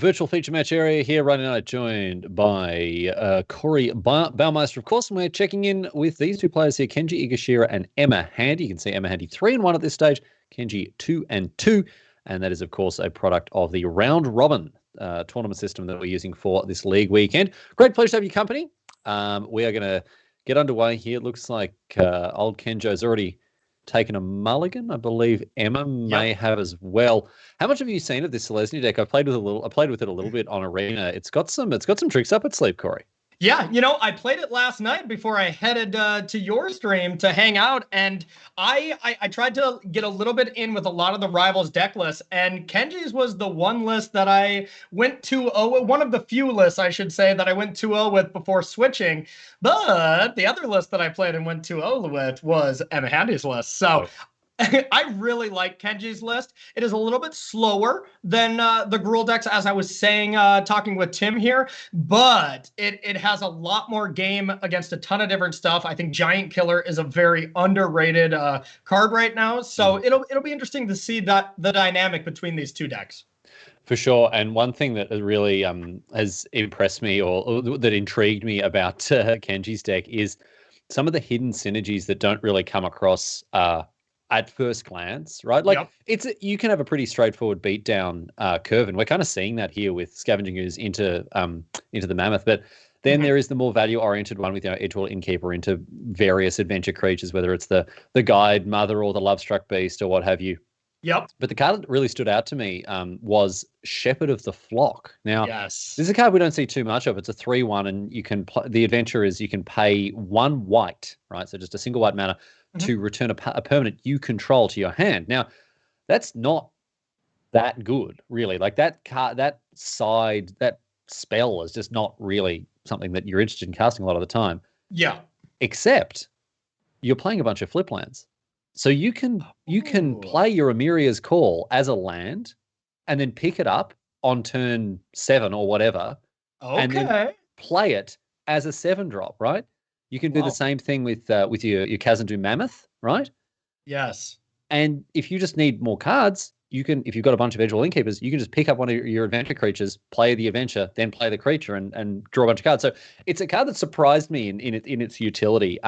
Virtual feature match area here, right now, joined by Corey Baumeister, of course, and we're checking in with these two players here, Kenji Egashira and Emma Handy. You can see Emma Handy 3-1 at this stage, Kenji 2-2, and that is, of course, a product of the round robin tournament system that we're using for this league weekend. Great pleasure to have your company. We are going to get underway here. It looks like old Kenjo's already taken a mulligan. I believe Emma may have as well. How much have you seen of this Selesnya deck? I played with it a little bit on Arena. It's got some tricks up its sleeve, Corey. Yeah, I played it last night before I headed to your stream to hang out, and I tried to get a little bit in with a lot of the rivals deck lists, and Kenji's was the one list that I went 2-0, one of the few lists, I should say, that I went 2-0 with before switching, but the other list that I played and went 2-0 with was Emma Handy's list, so... I really like Kenji's list. It is a little bit slower than the Gruul decks, as I was saying, talking with Tim here, but it has a lot more game against a ton of different stuff. I think Giant Killer is a very underrated card right now, so it'll be interesting to see the dynamic between these two decks. For sure, and one thing that really has impressed me or that intrigued me about Kenji's deck is some of the hidden synergies that don't really come across at first glance, right? Like you can have a pretty straightforward beatdown curve, and we're kind of seeing that here with Scavenging Ooze into the Mammoth. But then there is the more value-oriented one with Edgewall Innkeeper into various adventure creatures, whether it's the Guide Mother or the Lovestruck Beast or what have you. Yep. But the card that really stood out to me was Shepherd of the Flock. Now, this is a card we don't see too much of. It's a 3-1, and you can the adventure is you can pay 1 white, right? So just a single white mana to return a permanent you control to your hand. Now, that's not that good, really. Like that card, that spell is just not really something that you're interested in casting a lot of the time. Yeah. Except you're playing a bunch of flip lands. So you can play your Amiria's Call as a land and then pick it up on turn 7 or whatever. Okay. And then play it as a 7-drop, right? You can do the same thing with your Khazad-dû Mammoth, right? Yes. And if you just need more cards, you can, if you've got a bunch of Edgewall Innkeepers, you can just pick up one of your adventure creatures, play the adventure, then play the creature and draw a bunch of cards. So it's a card that surprised me in its utility.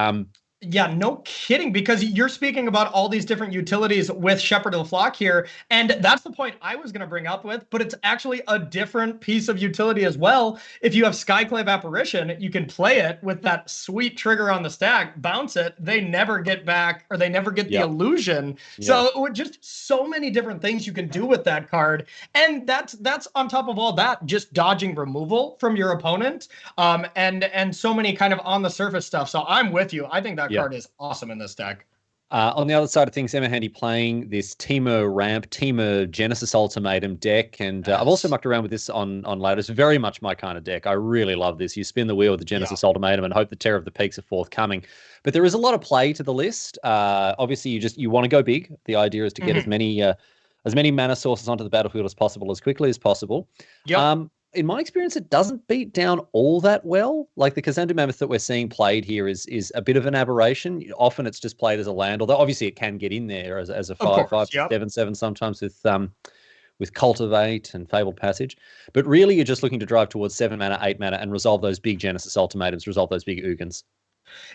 Yeah, no kidding, because you're speaking about all these different utilities with Shepherd of the Flock here, and that's the point I was going to bring up with, but it's actually a different piece of utility as well. If you have Skyclave Apparition, you can play it with that sweet trigger on the stack, bounce it, they never get back, or they never get the illusion. So just so many different things you can do with that card, and that's on top of all that, just dodging removal from your opponent, and so many kind of on the surface stuff. So I'm with you. I think that card is awesome in this deck. On the other side of things, Emma Handy playing this Temur Ramp, Temur Genesis Ultimatum deck, and I've also mucked around with this on later. It's very much my kind of deck. I really love this. You spin the wheel with the Genesis Ultimatum and hope the Terror of the Peaks are forthcoming. But there is a lot of play to the list. Obviously, you want to go big. The idea is to get as many mana sources onto the battlefield as possible, as quickly as possible. In my experience, it doesn't beat down all that well. Like the Khazad-dû Mammoth that we're seeing played here is a bit of an aberration. Often it's just played as a land, although obviously it can get in there as a 5/5, 7/7 sometimes with Cultivate and Fabled Passage. But really you're just looking to drive towards 7 mana, 8 mana and resolve those big Genesis Ultimatums, resolve those big Ugins.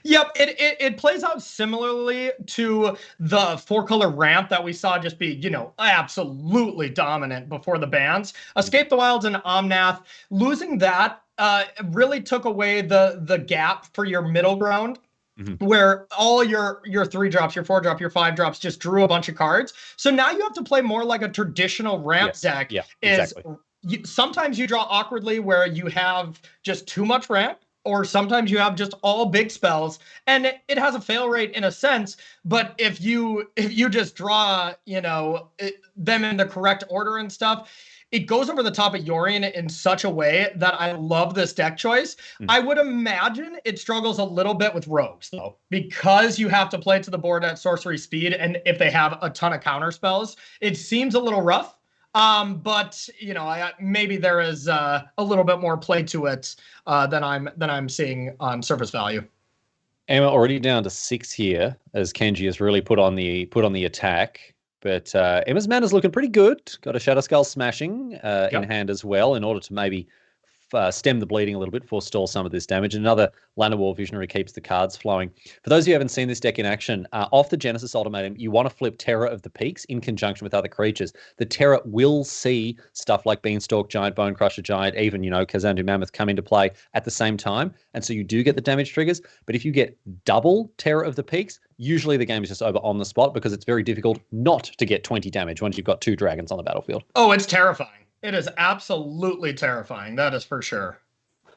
Yep, it plays out similarly to the 4-color ramp that we saw just be, absolutely dominant before the bans. Escape the Wilds and Omnath, losing that really took away the gap for your middle ground. Where all your 3-drops, your 4-drop, your 5-drops just drew a bunch of cards. So now you have to play more like a traditional ramp deck. Yeah, exactly. Sometimes you draw awkwardly where you have just too much ramp, or sometimes you have just all big spells, and it has a fail rate in a sense. But if you just draw, them in the correct order and stuff, it goes over the top of Yorion in such a way that I love this deck choice. I would imagine it struggles a little bit with rogues, though, because you have to play to the board at sorcery speed, and if they have a ton of counter spells, it seems a little rough. But maybe there is a little bit more play to it than I'm seeing on surface value. Emma already down to 6 here as Kenji has really put on the attack. But Emma's mana's looking pretty good. Got a Shadow Skull Smashing in hand as well in order to maybe stem the bleeding a little bit, forestall some of this damage. Another Llanowar Visionary keeps the cards flowing. For those of you who haven't seen this deck in action, off the Genesis Ultimatum, you want to flip Terror of the Peaks in conjunction with other creatures. The Terror will see stuff like Beanstalk Giant, Bone Crusher Giant, even, Kazandu Mammoth come into play at the same time. And so you do get the damage triggers. But if you get double Terror of the Peaks, usually the game is just over on the spot because it's very difficult not to get 20 damage once you've got 2 dragons on the battlefield. Oh, it's terrifying. It is absolutely terrifying. That is for sure.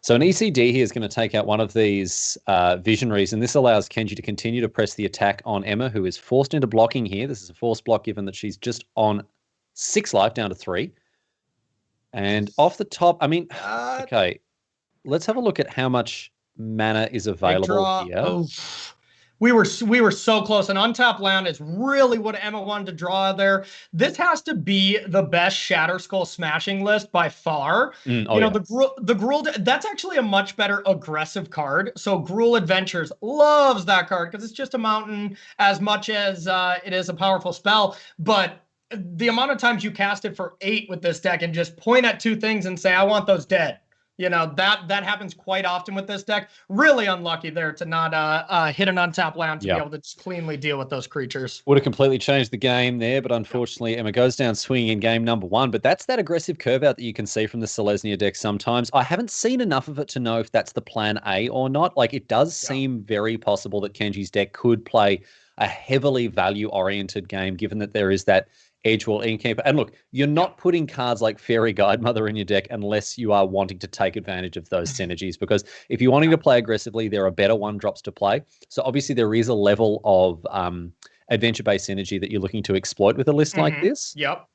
So an ECD here is going to take out one of these Visionaries, and this allows Kenji to continue to press the attack on Emma, who is forced into blocking here. This is a forced block given that she's just on 6 life, down to 3. And off the top, okay, let's have a look at how much mana is available here. Oh. We were so close. An untapped land is really what Emma wanted to draw there. This has to be the best Shatter Skull Smashing list by far. The Gruul, that's actually a much better aggressive card. So Gruul Adventures loves that card because it's just a mountain as much as it is a powerful spell. But the amount of times you cast it for 8 with this deck and just point at 2 things and say, I want those dead. That happens quite often with this deck. Really unlucky there to not hit an untapped land to be able to just cleanly deal with those creatures. Would have completely changed the game there, but unfortunately Emma goes down swinging in game number 1. But that's that aggressive curve out that you can see from the Selesnya deck sometimes. I haven't seen enough of it to know if that's the plan A or not. Like, it does seem very possible that Kenji's deck could play a heavily value-oriented game, given that there is that Edgewall Innkeeper. And look, you're not putting cards like Fairy Guidemother in your deck unless you are wanting to take advantage of those synergies, because if you're wanting to play aggressively, there are better 1-drops to play. So obviously there is a level of adventure-based synergy that you're looking to exploit with a list like this. Yep.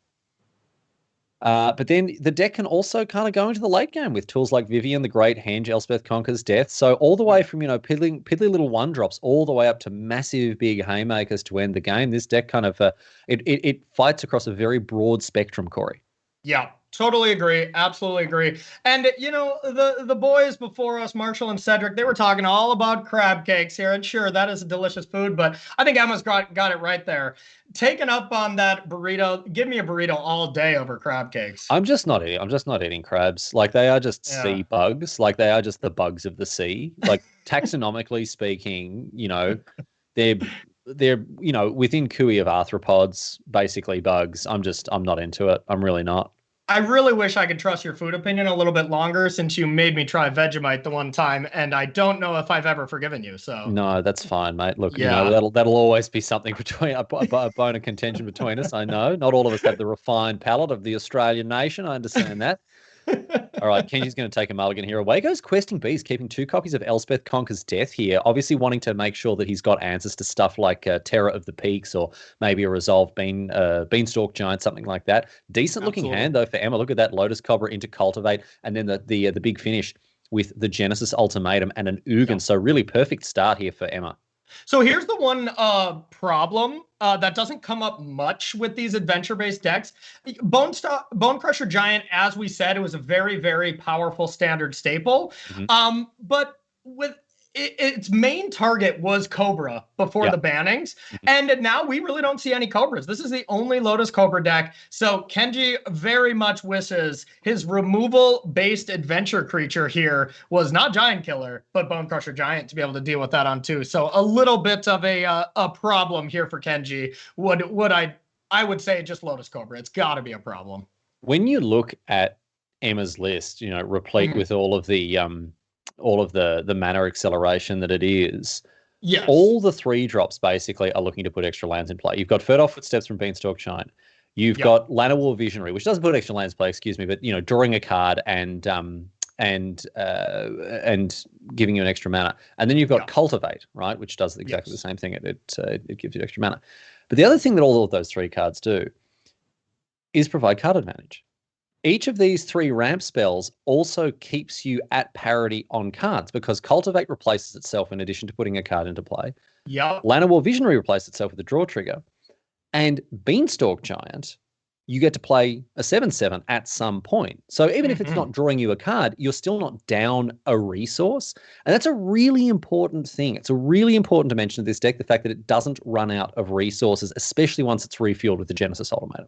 But then the deck can also kind of go into the late game with tools like Vivian the Great, Henge, Elspeth Conquers Death. So all the way from, piddly little 1-drops all the way up to massive big haymakers to end the game. This deck kind of, it fights across a very broad spectrum, Corey. Yeah, totally agree. Absolutely agree. And, the boys before us, Marshall and Cedric, they were talking all about crab cakes here. And sure, that is a delicious food, but I think Emma's got it right there. Taking up on that burrito, give me a burrito all day over crab cakes. I'm just not eating crabs. Like, they are just sea bugs. Like, they are just the bugs of the sea. Like, taxonomically speaking, they're within cooey of arthropods, basically bugs. I'm not into it. I'm really not. I really wish I could trust your food opinion a little bit longer, since you made me try Vegemite the one time, and I don't know if I've ever forgiven you. So no, that's fine, mate. Look, that'll always be something between a bone of contention between us. I know not all of us have the refined palate of the Australian nation. I understand that. All right, Kenji's going to take a mulligan here. Away goes Questing Beast, keeping 2 copies of Elspeth Conquers Death here, obviously wanting to make sure that he's got answers to stuff like Terror of the Peaks, or maybe a Resolved Beanstalk Giant, something like that. Decent looking hand, though, for Emma. Look at that Lotus Cobra into Cultivate, and then the big finish with the Genesis Ultimatum and an Ugin. Yep. So really perfect start here for Emma. So here's the one problem that doesn't come up much with these adventure-based decks. Bone Crusher Giant, as we said, it was a very, very powerful standard staple. But with its main target was Cobra before the bannings. And now we really don't see any Cobras. This is the only Lotus Cobra deck. So Kenji very much wishes his removal-based adventure creature here was not Giant Killer, but Bone Crusher Giant, to be able to deal with that on 2. So a little bit of a problem here for Kenji. I would say just Lotus Cobra. It's got to be a problem. When you look at Emma's list, replete with all of the mana acceleration that it is. Yes. All the 3-drops basically are looking to put extra lands in play. You've got Fertile Footsteps from Beanstalk Giant. You've got Llanowar Visionary, which doesn't put extra lands in play, but drawing a card and giving you an extra mana. And then you've got Cultivate, right, which does exactly the same thing. It gives you extra mana. But the other thing that all of those 3 cards do is provide card advantage. Each of these 3 ramp spells also keeps you at parity on cards, because Cultivate replaces itself in addition to putting a card into play. Yeah. Llanowar Visionary replaces itself with a draw trigger. And Beanstalk Giant you get to play a 7/7 at some point. So even if it's not drawing you a card, you're still not down a resource. And that's a really important thing. It's a really important dimension of this deck, the fact that it doesn't run out of resources, especially once it's refueled with the Genesis Ultimatum.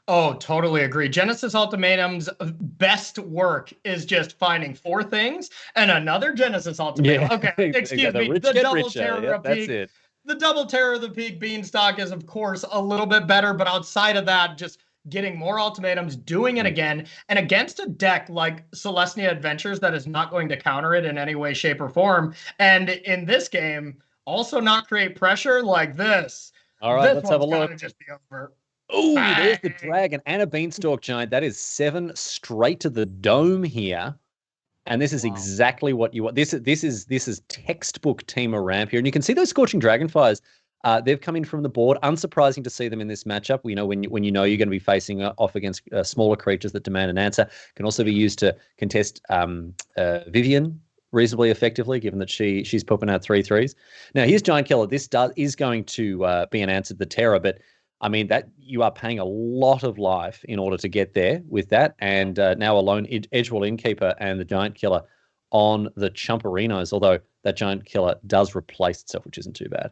Oh, totally agree. Genesis Ultimatum's best work is just finding 4 things and another Genesis Ultimatum. Yeah, Okay, excuse me. Rich The get double richer. Terror Yep, of that's Peak. it. The double Terror of the Peak Beanstalk is, of course, a little bit better, but outside of that, just getting more ultimatums, doing it again, and against a deck like Selesnya Adventures that is not going to counter it in any way, shape, or form. And in this game, also not create pressure like this. All right, let's have a One's look. gotta just be over. Oh, there's the dragon and a beanstalk giant. That is 7 straight to the dome here. And this is exactly what you want. This is textbook Temur Ramp here. And you can see those Scorching Dragonfires. They've come in from the board. Unsurprising to see them in this matchup. We know when you know you're going to be facing off against smaller creatures that demand an answer. Can also be used to contest Vivian reasonably effectively, given that she's popping out 3/3s. Now here's Giant Killer. This is going to be an answer to the Terror, but I mean, that you are paying a lot of life in order to get there with that. And now alone, Edgewall Innkeeper and the Giant Killer on the Chumperinos, although that Giant Killer does replace itself, which isn't too bad.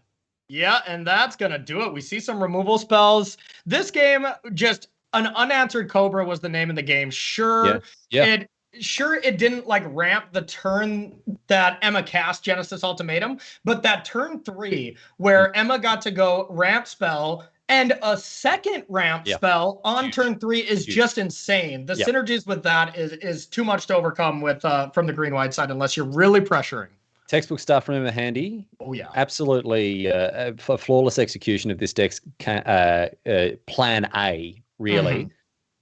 Yeah, and that's going to do it. We see some removal spells. This game, just an unanswered Cobra was the name of the game. Sure, it didn't like ramp the turn that Emma cast Genesis Ultimatum, but that turn 3 where Emma got to go ramp spell and a second ramp spell on turn 3 is just insane. The synergies with that is too much to overcome with from the green-white side unless you're really pressuring. Textbook stuff from Emma Handy. Oh, yeah. Absolutely for flawless execution of this deck's plan A, really.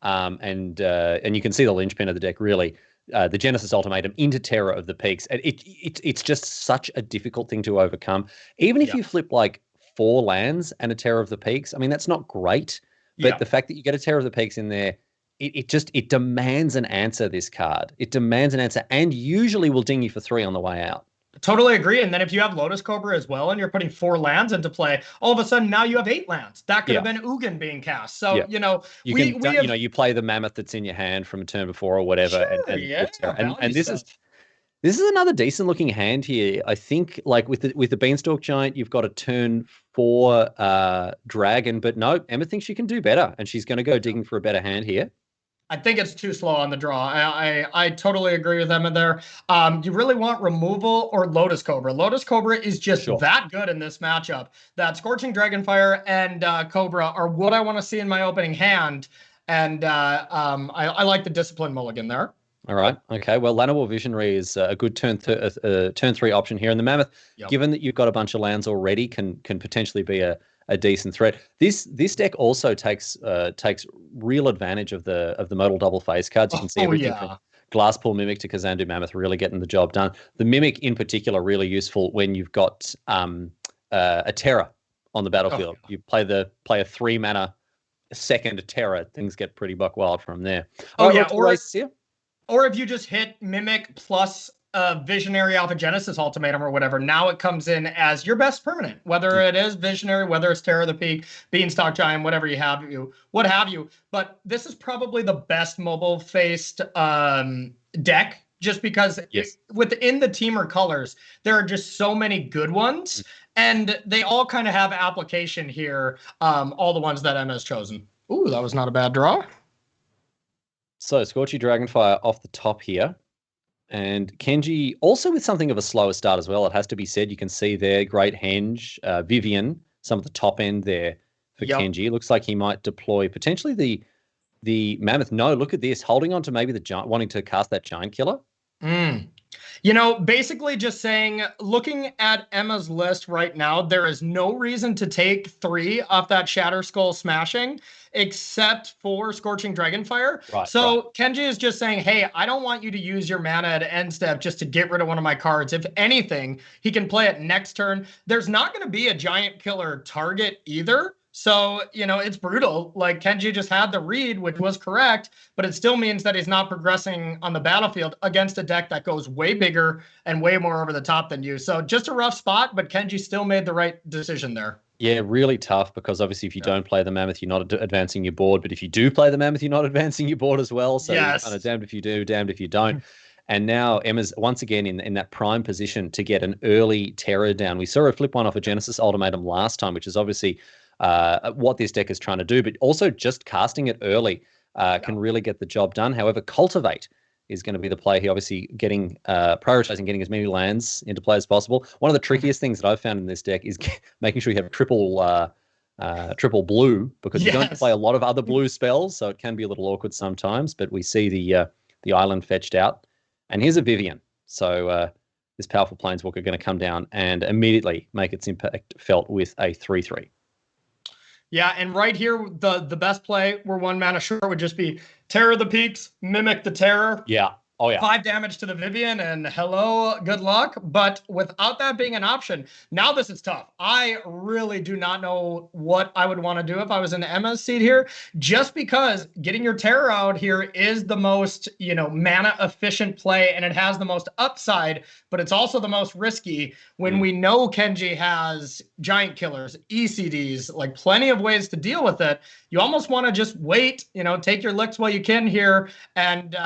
And you can see the linchpin of the deck, really. The Genesis Ultimatum into Terror of the Peaks. It's just such a difficult thing to overcome. Even if you flip like 4 lands and a Terror of the Peaks, I mean, that's not great. But the fact that you get a Terror of the Peaks in there, it demands an answer, this card. It demands an answer and usually will ding you for 3 on the way out. Totally agree. And then if you have Lotus Cobra as well and you're putting 4 lands into play, all of a sudden now you have 8 lands. That could have been Ugin being cast. So, you play the Mammoth that's in your hand from a turn before or whatever. And this is another decent looking hand here. I think like with the Beanstalk Giant, you've got a turn 4 dragon, but no, Emma thinks she can do better and she's going to go digging for a better hand here. I think it's too slow on the draw. I totally agree with Emma there. You really want removal or Lotus Cobra. Lotus Cobra is just that good in this matchup. That Scorching Dragonfire and Cobra are what I want to see in my opening hand. And I like the Discipline mulligan there. All right. Okay. Well, Llanowar Visionary is a good turn 3 option here. And the Mammoth, given that you've got a bunch of lands already, can potentially be a decent threat. This deck also takes real advantage of the modal double face cards. You can see everything from Glasspool Mimic to Kazandu Mammoth really getting the job done. The Mimic in particular really useful when you've got a Terror on the battlefield. You play a 3 mana second Terror, things get pretty buck wild from there. Or if you just hit Mimic plus Visionary Alpha Genesis Ultimatum or whatever, now it comes in as your best permanent, whether it is Visionary, whether it's Terror of the Peak, Beanstalk Giant, whatever what have you. But this is probably the best mobile-faced deck, just because within the Temur colors, there are just so many good ones, and they all kind of have application here, all the ones that Emma has chosen. Ooh, that was not a bad draw. So, Scorchy Dragonfire off the top here. And Kenji also with something of a slower start as well. It has to be said. You can see there, Great Henge, Vivian, some of the top end there for Kenji. Looks like he might deploy potentially the Mammoth. No, look at this. Holding on to maybe the Giant, wanting to cast that Giant Killer. Basically just saying, looking at Emma's list right now, there is no reason to take 3 off that Shatter Skull Smashing except for Scorching Dragonfire. Kenji is just saying, hey, I don't want you to use your mana at end step just to get rid of one of my cards. If anything, he can play it next turn. There's not going to be a Giant Killer target either. So, it's brutal. Like, Kenji just had the read, which was correct, but it still means that he's not progressing on the battlefield against a deck that goes way bigger and way more over the top than you. So just a rough spot, but Kenji still made the right decision there. Yeah, really tough because obviously if you don't play the Mammoth, you're not advancing your board. But if you do play the Mammoth, you're not advancing your board as well. So you're kind of Yes. damned if you do, damned if you don't. And now Emma's once again in that prime position to get an early terror down. We saw her flip one off a Genesis Ultimatum last time, which is obviously what this deck is trying to do. But also just casting it early can really get the job done. However, Cultivate is going to be the play here, obviously getting prioritizing getting as many lands into play as possible. One of the trickiest things that I've found in this deck is making sure you have triple blue, because you don't play a lot of other blue spells, so it can be a little awkward sometimes. But we see the island fetched out, and here's a Vivian. So this powerful Planeswalker going to come down and immediately make its impact felt with a 3/3. Yeah, and right here, the best play, we're 1 mana short, would just be Terror the Peaks, Mimic the Terror. Yeah. Oh, yeah. 5 damage to the Vivian, and hello, good luck. But without that being an option, now this is tough. I really do not know what I would want to do if I was in Emma's seat here, just because getting your Terror out here is the most, mana efficient play, and it has the most upside, but it's also the most risky when we know Kenji has Giant Killers, ECDs, like plenty of ways to deal with it. You almost want to just wait, take your licks while you can here, and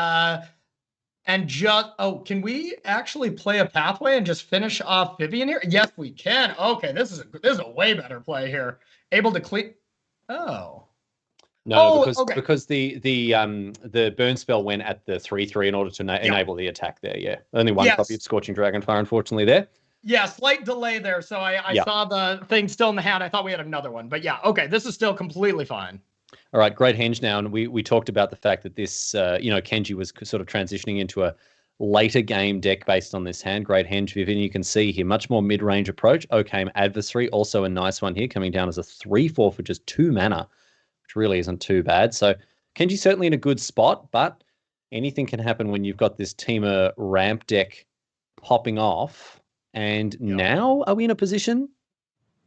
just, can we actually play a pathway and just finish off Vivian here? Yes, we can. Okay, this is a way better play here. Able to clean. Oh. No, because the burn spell went at the 3/3 in order to enable the attack there. Yeah, only one copy of Scorching Dragonfire, unfortunately, there. Yeah, slight delay there. So I saw the thing still in the hand. I thought we had another one, but yeah, okay, this is still completely fine. All right, great henge now. And we talked about the fact that this, Kenji was sort of transitioning into a later game deck based on this hand. Great henge, Vivian. You can see here, much more mid-range approach. Okame Adversary, also a nice one here, coming down as a 3/4 for just 2 mana, which really isn't too bad. So Kenji's certainly in a good spot, but anything can happen when you've got this Temur Ramp deck popping off. And now are we in a position?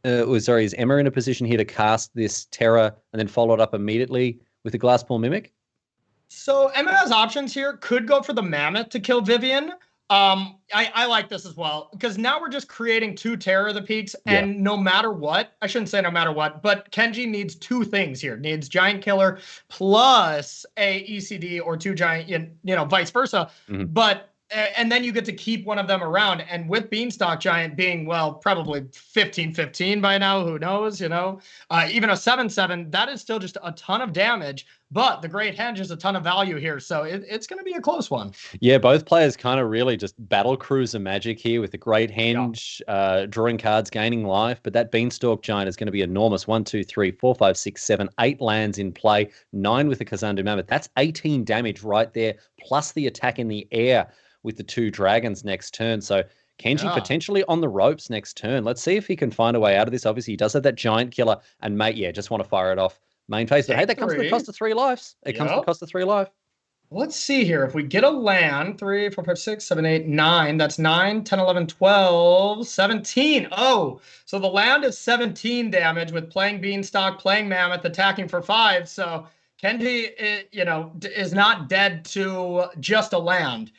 Is Emma in a position here to cast this Terror and then follow it up immediately with the Glasspool Mimic? So Emma has options here. Could go for the Mammoth to kill Vivian. I like this as well, because now we're just creating 2 Terror of the Peaks, and no matter what, I shouldn't say no matter what, but Kenji needs 2 things here. Needs Giant Killer plus a ECD or 2 Giant, vice versa. But and then you get to keep one of them around. And with Beanstalk Giant being, probably 15/15 by now, who knows, even a 7/7, that is still just a ton of damage. But the Great Henge is a ton of value here. So it's going to be a close one. Yeah, both players kind of really just battle cruiser magic here with the Great Henge, drawing cards, gaining life. But that Beanstalk Giant is going to be enormous. 1, 2, 3, 4, 5, 6, 7, 8 lands in play. 9 with the Kazandu Mammoth. That's 18 damage right there, plus the attack in the air with the 2 dragons next turn. So Kenji potentially on the ropes next turn. Let's see if he can find a way out of this. Obviously, he does have that Giant Killer, and just want to fire it off main phase. But hey, that comes at the cost of 3 lives. It comes at the cost of 3 life. Let's see here. If we get a land, 3, 4, 5, 6, 7, 8, 9, that's 9, 10, 11, 12, 17. Oh, so the land is 17 damage with playing Beanstalk, playing Mammoth, attacking for 5. So Kenji, is not dead to just a land.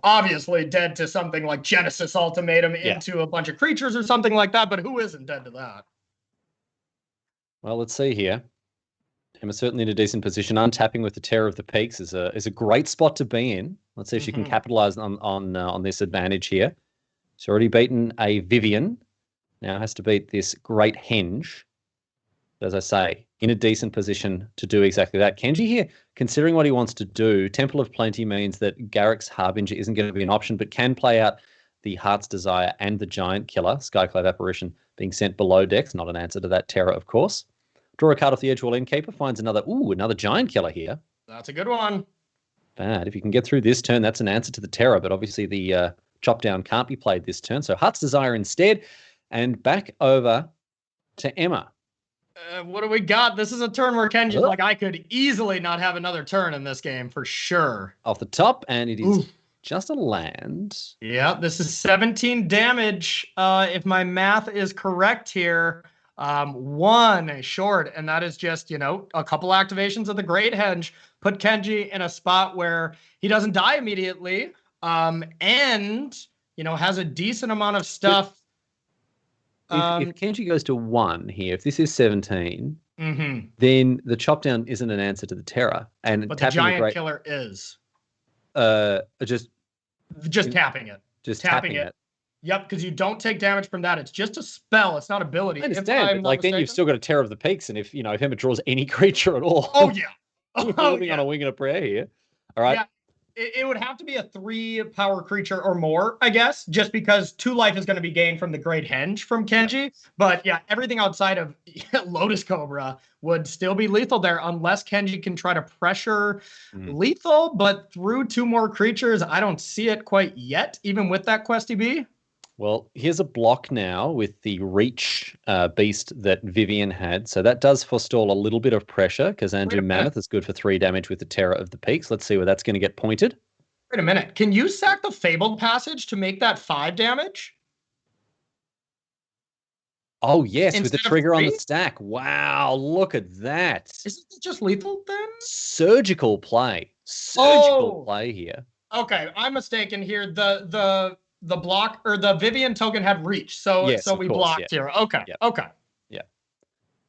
Obviously dead to something like Genesis Ultimatum into a bunch of creatures or something like that, but who isn't dead to that? Well, let's see here. Emma's certainly in a decent position. Untapping with the Terror of the Peaks is a great spot to be in. Let's see if she can capitalize on this advantage here. She's already beaten a Vivian. Now has to beat this Great Henge. As I say, in a decent position to do exactly that. Kenji here, considering what he wants to do, Temple of Plenty means that Garrick's Harbinger isn't going to be an option, but can play out the Heart's Desire and the Giant Killer, Skyclave Apparition being sent below decks, not an answer to that Terror, of course. Draw a card off the Edgewall Innkeeper, finds another Giant Killer here. That's a good one. Bad. If you can get through this turn, that's an answer to the Terror, but obviously the chop down can't be played this turn, so Heart's Desire instead, and back over to Emma. What do we got? This is a turn where Kenji's like, I could easily not have another turn in this game for sure. Off the top, and it is just a land. Yeah, this is 17 damage. If my math is correct here, 1 short, and that is just, a couple activations of the Great Henge put Kenji in a spot where he doesn't die immediately, and, has a decent amount of stuff. If Kenji goes to 1 here, if this is 17, then the chop down isn't an answer to the terror. And but the tapping giant killer is. Just tapping it. Just tapping it. Yep, because you don't take damage from that. It's just a spell. It's not ability. I understand, but then you've still got a Terror of the Peaks, and if Emma draws any creature at all. Oh yeah. We're living on a wing and a prayer here. All right. Yeah. It would have to be a 3-power creature or more, I guess, just because 2 life is going to be gained from the Great Henge from Kenji. But yeah, everything outside of Lotus Cobra would still be lethal there unless Kenji can try to pressure lethal. But through 2 more creatures, I don't see it quite yet, even with that Questy B. Well, here's a block now with the Reach beast that Vivian had. So that does forestall a little bit of pressure because Andrew Mammoth is good for 3 damage with the Terror of the Peaks. Let's see where that's going to get pointed. Wait a minute. Can you sack the Fabled Passage to make that 5 damage? Oh, yes, with the trigger on the stack. Wow, look at that. Isn't it just lethal then? Surgical play. Surgical play here. Okay, I'm mistaken here. The block or the Vivian token had Reach, so we blocked here. Okay, okay.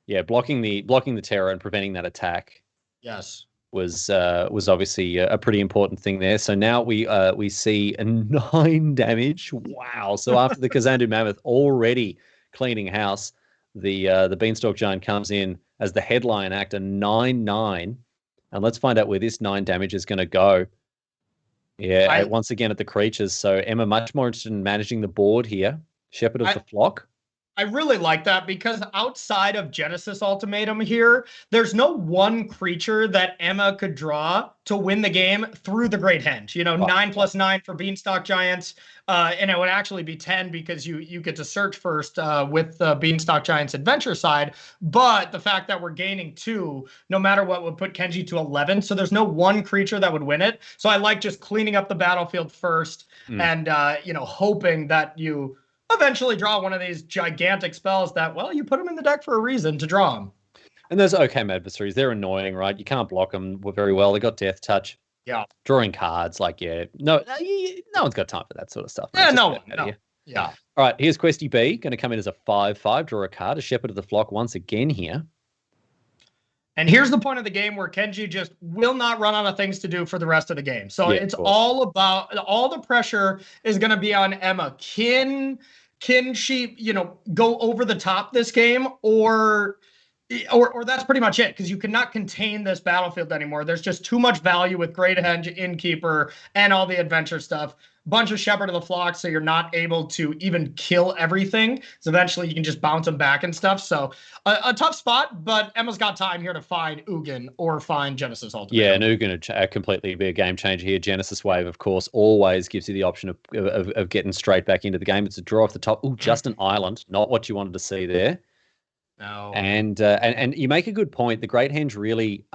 Yeah, blocking the terror and preventing that attack. Yes, was obviously a pretty important thing there. So now we see a 9 damage. Wow! So after the Kazandu Mammoth already cleaning house, the Beanstalk Giant comes in as the headline act, a 9/9, and let's find out where this 9 damage is going to go. Yeah, once again at the creatures. So Emma much more interested in managing the board here. Shepherd of the Flock. I really like that because outside of Genesis Ultimatum here, there's no one creature that Emma could draw to win the game through the Great Henge. 9+9 for Beanstalk Giants, and it would actually be 10 because you get to search first with the Beanstalk Giants adventure side. But the fact that we're gaining 2, no matter what, would put Kenji to 11. So there's no one creature that would win it. So I like just cleaning up the battlefield first and hoping that you eventually draw one of these gigantic spells that, well, you put them in the deck for a reason to draw them. And those Occam adversaries, they're annoying, right? You can't block them very well. They got Death Touch. Yeah. Drawing cards, no one's got time for that sort of stuff. Yeah, no. Yeah. All right, here's Questy B, going to come in as a 5/5, draw a card, a Shepherd of the Flock once again here. And here's the point of the game where Kenji just will not run out of things to do for the rest of the game. So it's all the pressure is going to be on Emma. Can she, go over the top this game or that's pretty much it, because you cannot contain this battlefield anymore. There's just too much value with Great Henge, Innkeeper, and all the adventure stuff. Bunch of Shepherd of the Flock, so you're not able to even kill everything. So eventually you can just bounce them back and stuff. So a tough spot, but Emma's got time here to find Ugin or find Genesis Ultimate. Yeah, and Ugin would completely be a game changer here. Genesis Wave, of course, always gives you the option of getting straight back into the game. It's a draw off the top. Ooh, just an island. Not what you wanted to see there. No. And you make a good point. The Great Henge really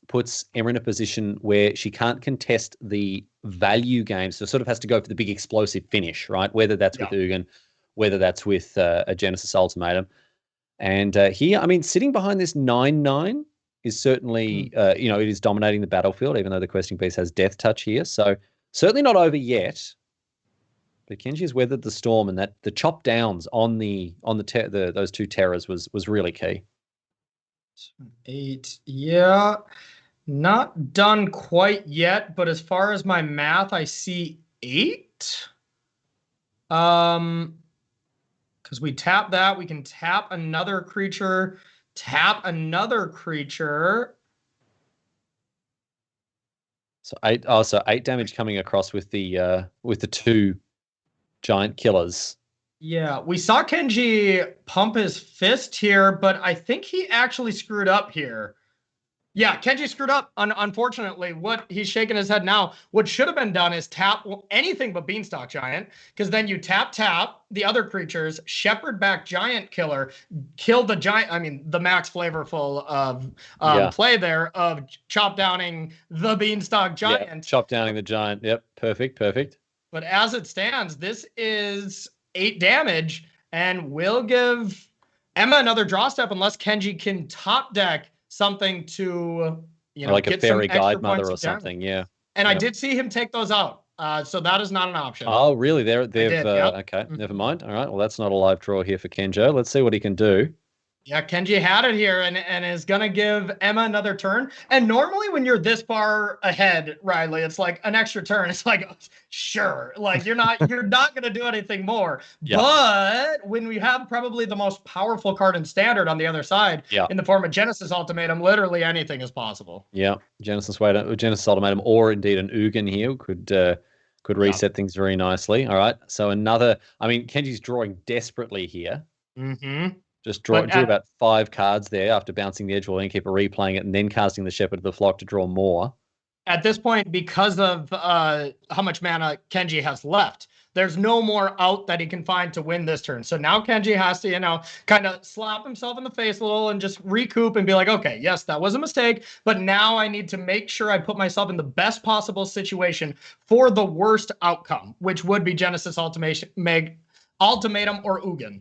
puts Emma in a position where she can't contest the value games, so sort of has to go for the big explosive finish, right? Whether that's with Ugin, whether that's with a Genesis Ultimatum. And here, I mean, sitting behind this 9/9 is certainly, it is dominating the battlefield, even though the Questing Beast has Death Touch here. So certainly not over yet. But Kenji has weathered the storm, and that the chop downs on those 2 terrors was really key. 8, yeah. Not done quite yet, but as far as my math, I see 8. Because we tap that, we can tap another creature, So 8. Oh, so 8 damage coming across with the 2 giant killers. Yeah, we saw Kenji pump his fist here, but I think he actually screwed up here. Yeah, Kenji screwed up, unfortunately. What he's shaking his head now, what should have been done is tap anything but Beanstalk Giant, because then you tap the other creatures, Shepherd back Giant Killer, kill the giant, the max flavorful of play there of chop downing the Beanstalk Giant. Yeah, chop downing the giant. Yep, perfect. But as it stands, this is 8 damage, and will give Emma another draw step unless Kenji can top deck something to, like a fairy guide mother or something. Yeah. And I did see him take those out. So that is not an option. Oh, really? They've Yep. okay, never mind. All right. Well, that's not a live draw here for Kenjo. Let's see what he can do. Yeah, Kenji had it here and is going to give Emma another turn. And normally when you're this far ahead, Riley, it's like an extra turn. It's like, sure, like you're not going to do anything more. Yeah. But when we have probably the most powerful card in Standard on the other side, in the form of Genesis Ultimatum, literally anything is possible. Yeah, Genesis Ultimatum, or indeed an Ugin here could reset things very nicely. All right, so another. I mean, Kenji's drawing desperately here. Mm-hmm. Just drew about 5 cards there after bouncing the Edgewall Innkeeper, replaying it, and then casting the Shepherd of the Flock to draw more. At this point, because of how much mana Kenji has left, there's no more out that he can find to win this turn. So now Kenji has to, kind of slap himself in the face a little and just recoup and be like, okay, yes, that was a mistake, but now I need to make sure I put myself in the best possible situation for the worst outcome, which would be Genesis Ultimatum or Ugin.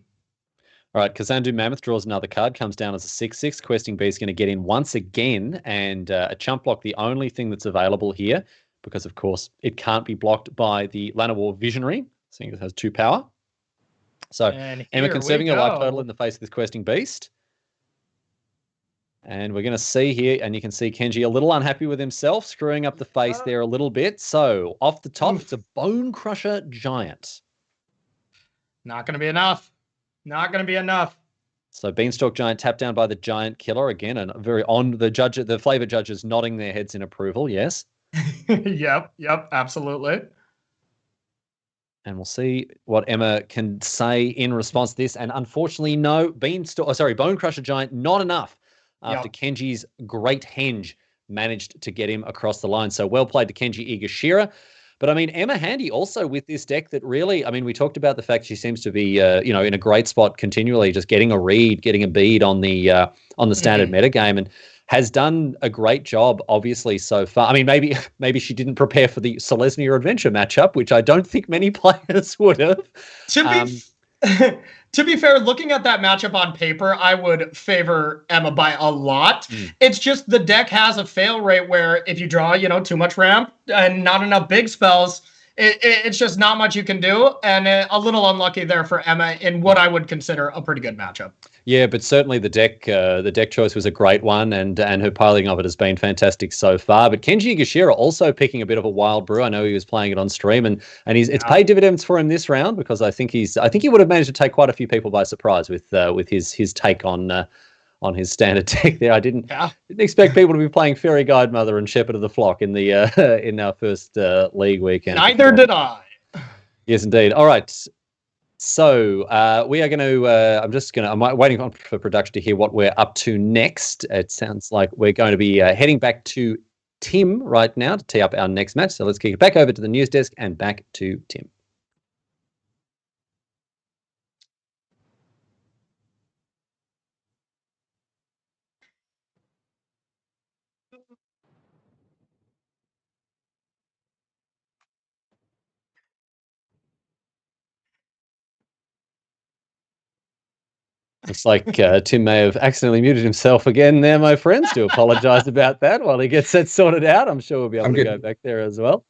All right, Kazandu Mammoth draws another card, comes down as a 6/6. Questing Beast going to get in once again, and a chump block, the only thing that's available here, because of course it can't be blocked by the Llanowar Visionary, seeing it has 2 power. So Emma conserving her life total in the face of this Questing Beast. And we're going to see here, and you can see Kenji a little unhappy with himself, screwing up the face there a little bit. So off the top, it's a Bone Crusher Giant. Not going to be enough. Not going to be enough. So Beanstalk Giant tapped down by the Giant Killer again, and very on the flavor judges nodding their heads in approval. Yes. Yep, absolutely. And we'll see what Emma can say in response to this. And unfortunately, no, Bone Crusher Giant, not enough after Kenji's great henge managed to get him across the line. So well played to Kenji Egashira. But I mean, Emma handy also with this deck that really, I mean, we talked about the fact she seems to be, in a great spot continually, just getting a read, getting a bead on the standard metagame, and has done a great job, obviously, so far. I mean, maybe she didn't prepare for the Selesnya Adventure matchup, which I don't think many players would have. To be fair, looking at that matchup on paper, I would favor Emma by a lot. It's just the deck has a fail rate where if you draw, too much ramp and not enough big spells, it's just not much you can do. And a little unlucky there for Emma in what I would consider a pretty good matchup. Yeah, but certainly the deck choice was a great one, and her piling of it has been fantastic so far. But Kenji Egashira also picking a bit of a wild brew. I know he was playing it on stream, and it's paid dividends for him this round, because I think he would have managed to take quite a few people by surprise with his take on his standard deck there. I didn't expect people to be playing Fairy Guidemother and Shepherd of the Flock in the in our first league weekend. Neither did I. Yes, indeed. All right. So we are going to, I'm waiting for production to hear what we're up to next. It sounds like we're going to be heading back to Tim right now to tee up our next match. So let's kick it back over to the news desk and back to Tim. Looks like Tim may have accidentally muted himself again there, my friends. Do apologize about that while he gets that sorted out. I'm sure we'll be able to go back there as well.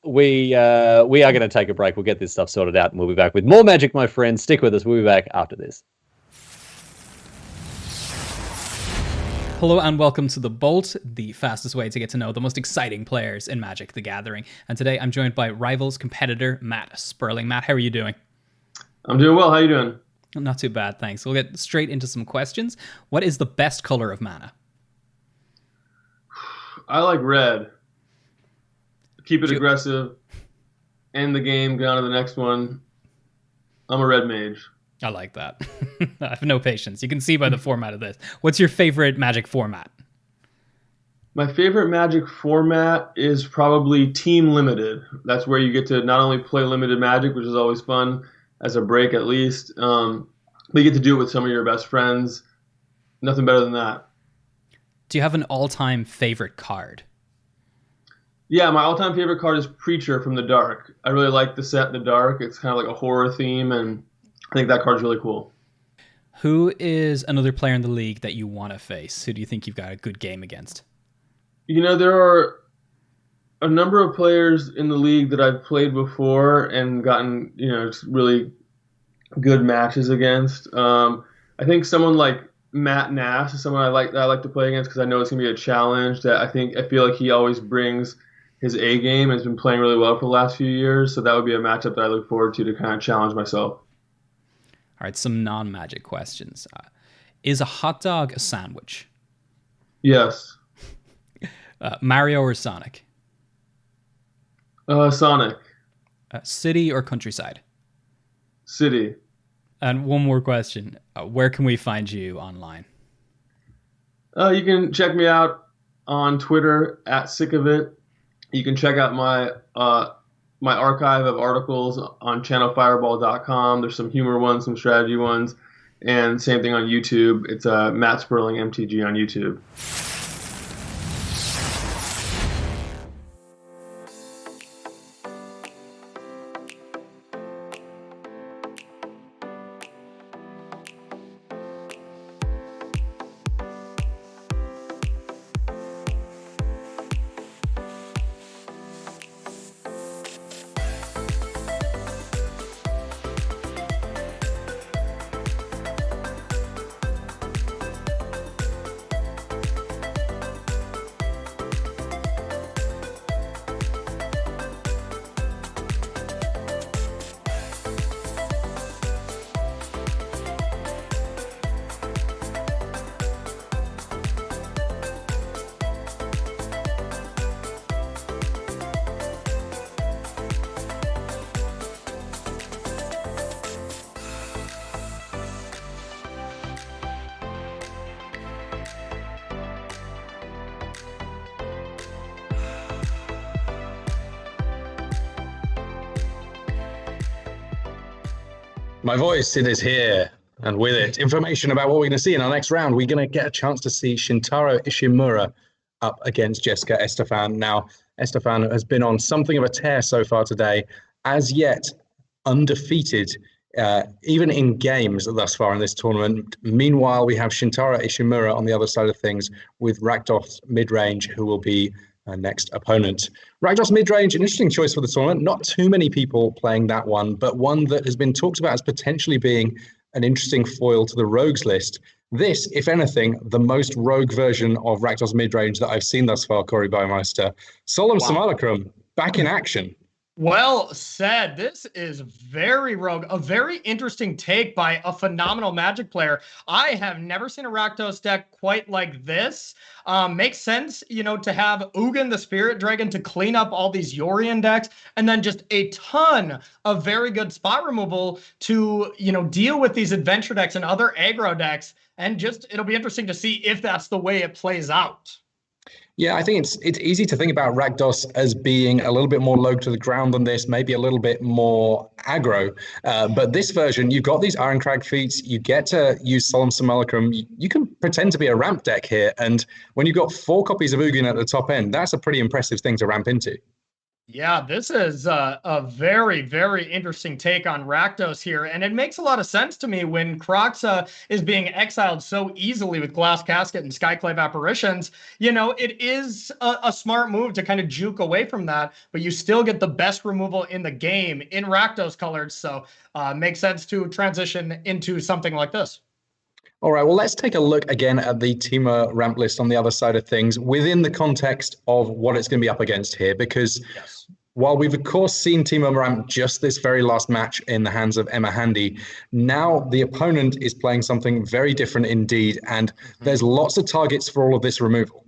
We are going to take a break. We'll get this stuff sorted out, and we'll be back with more Magic, my friends. Stick with us. We'll be back after this. Hello and welcome to The Bolt, the fastest way to get to know the most exciting players in Magic the Gathering. And today I'm joined by Rivals competitor Matt Sperling. Matt, how are you doing? I'm doing well. How are you doing? Not too bad, thanks. We'll get straight into some questions. What is the best color of mana? I like red. Keep it aggressive. End the game. Get on to the next one. I'm a red mage. I like that. I have no patience. You can see by the format of this. What's your favorite Magic format? My favorite Magic format is probably Team Limited. That's where you get to not only play limited Magic, which is always fun, as a break at least, but you get to do it with some of your best friends. Nothing better than that. Do you have an all-time favorite card? Yeah, my all-time favorite card is Preacher from the Dark. I really like the set in the Dark. It's kind of like a horror theme, and I think that card's really cool. Who is another player in the league that you want to face? Who do you think you've got a good game against? There are a number of players in the league that I've played before and gotten, just really good matches against. I think someone like Matt Nass is someone I like to play against because I know it's gonna be a challenge that I feel like he always brings his A game and has been playing really well for the last few years. So that would be a matchup that I look forward to kind of challenge myself. All right, some non-Magic questions. Is a hot dog a sandwich? Yes. Mario or Sonic? Sonic. City or countryside? City. And one more question. Where can we find you online? You can check me out on Twitter @sickofit. You can check out my my archive of articles on channelfireball.com. There's some humor ones, some strategy ones, and same thing on YouTube. It's Matt Sperling MTG on YouTube. My voice, it is here, and with it, information about what we're going to see in our next round. We're going to get a chance to see Shintaro Ishimura up against Jessica Estefan. Now, Estefan has been on something of a tear so far today, as yet undefeated, even in games thus far in this tournament. Meanwhile, we have Shintaro Ishimura on the other side of things with Rakdos Midrange, who will be next opponent. Rakdos Midrange, an interesting choice for the tournament. Not too many people playing that one, but one that has been talked about as potentially being an interesting foil to the Rogues list. This, if anything, the most rogue version of Rakdos Midrange that I've seen thus far, Corey Baumeister. Solemn Simulacrum, back in action. Well said. This is very rogue, a very interesting take by a phenomenal Magic player. I have never seen a Rakdos deck quite like this. Makes sense, to have Ugin the Spirit Dragon to clean up all these Yorion decks, and then just a ton of very good spot removal to, deal with these adventure decks and other aggro decks. And it'll be interesting to see if that's the way it plays out. Yeah, I think it's easy to think about Rakdos as being a little bit more low to the ground than this, maybe a little bit more aggro. But this version, you've got these Iron Crag feats, you get to use Solemn Simulacrum, you can pretend to be a ramp deck here, and when you've got 4 copies of Ugin at the top end, that's a pretty impressive thing to ramp into. Yeah, this is a very, very interesting take on Rakdos here, and it makes a lot of sense to me when Kroxa is being exiled so easily with Glass Casket and Skyclave Apparitions. It is a smart move to kind of juke away from that, but you still get the best removal in the game in Rakdos colors, so makes sense to transition into something like this. All right, well, let's take a look again at the Temur Ramp list on the other side of things within the context of what it's going to be up against here, because while we've, of course, seen Temur Ramp just this very last match in the hands of Emma Handy, now the opponent is playing something very different indeed, and there's lots of targets for all of this removal.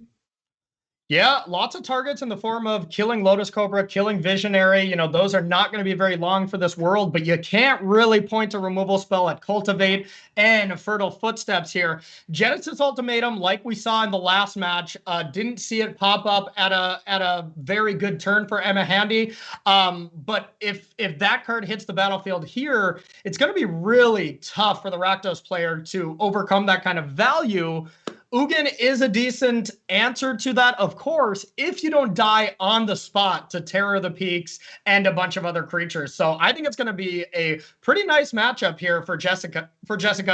Yeah, lots of targets in the form of killing Lotus Cobra, killing Visionary. Those are not going to be very long for this world, but you can't really point a removal spell at Cultivate and Fertile Footsteps here. Genesis Ultimatum, like we saw in the last match, didn't see it pop up at a very good turn for Emma Handy. But if that card hits the battlefield here, it's going to be really tough for the Rakdos player to overcome that kind of value. Ugin is a decent answer to that, of course, if you don't die on the spot to Terror of the Peaks and a bunch of other creatures. So I think it's going to be a pretty nice matchup here for Jessica,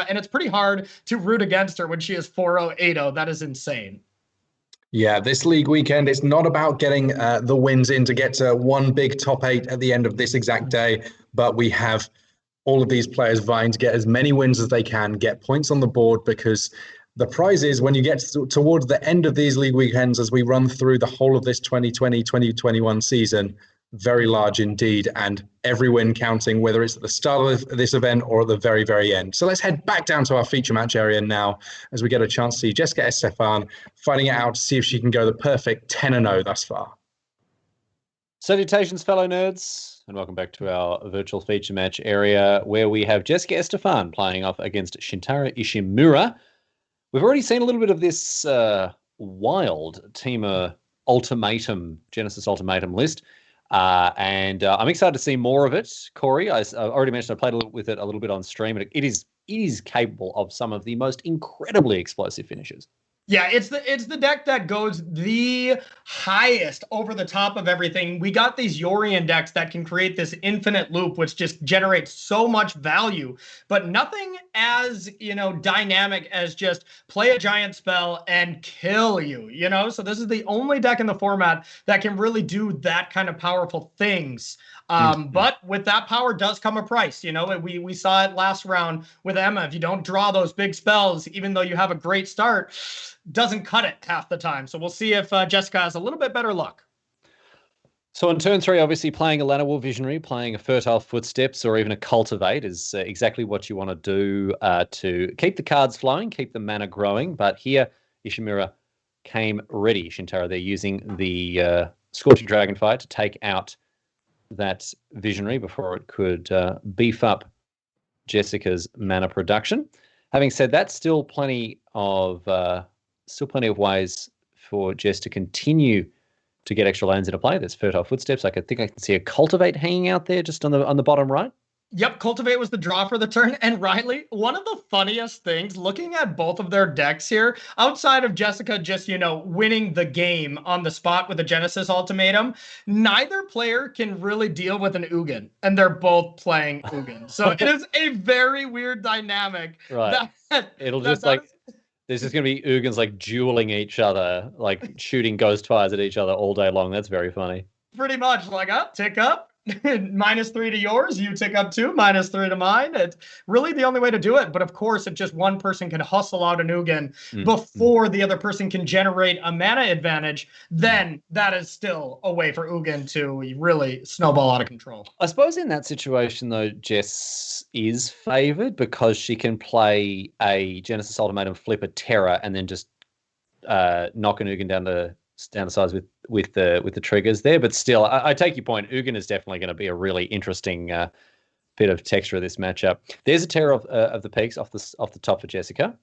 and it's pretty hard to root against her when she is 4-0, 8-0. That is insane. Yeah, this league weekend, it's not about getting the wins in to get to one big top 8 at the end of this exact day, but we have all of these players vying to get as many wins as they can, get points on the board, because the prize is when you get towards the end of these league weekends, as we run through the whole of this 2020-2021 season, very large indeed, and every win counting, whether it's at the start of this event or at the very, very end. So let's head back down to our feature match area now as we get a chance to see Jessica Estefan fighting it out to see if she can go the perfect 10-0 thus far. Salutations, fellow nerds, and welcome back to our virtual feature match area where we have Jessica Estefan playing off against Shintaro Ishimura. We've already seen a little bit of this wild Temur Ultimatum, Genesis Ultimatum list. And I'm excited to see more of it, Corey. I already mentioned I played with it a little bit on stream, and it is capable of some of the most incredibly explosive finishes. Yeah, it's the deck that goes the highest over the top of everything. We got these Yorion decks that can create this infinite loop, which just generates so much value, but nothing as, dynamic as just play a giant spell and kill you, So this is the only deck in the format that can really do that kind of powerful things. But with that power does come a price. We saw it last round with Emma. If you don't draw those big spells, even though you have a great start, doesn't cut it half the time. So we'll see if Jessica has a little bit better luck. So on turn 3, obviously playing a Llanowar Visionary, playing a Fertile Footsteps, or even a Cultivate is exactly what you want to do to keep the cards flowing, keep the mana growing. But here, Ishimura came ready. Shintaro, they're using the Scorching Dragonfire to take out that Visionary before it could beef up Jessica's mana production. Having said that, still plenty of ways for Jess to continue to get extra lands into play. There's Fertile Footsteps. I think I can see a Cultivate hanging out there just on the bottom right. Yep, Cultivate was the draw for the turn. And Riley, one of the funniest things, looking at both of their decks here, outside of Jessica just, winning the game on the spot with a Genesis Ultimatum, neither player can really deal with an Ugin, and they're both playing Ugin. So it is a very weird dynamic. Right. There's just going to be Ugins like dueling each other, like shooting ghost fires at each other all day long. That's very funny. Pretty much like tick up. -3 to yours, you tick up 2, -3 to mine. It's really the only way to do it. But of course, if just one person can hustle out an Ugin before the other person can generate a mana advantage, then that is still a way for Ugin to really snowball out of control. I suppose in that situation, though, Jess is favored because she can play a Genesis Ultimatum, flip a Terra, and then just knock an Ugin down the sides with the triggers there. But still, I take your point. Ugin is definitely going to be a really interesting bit of texture of this matchup. There's a Terror of the Peaks off the top for Jessica.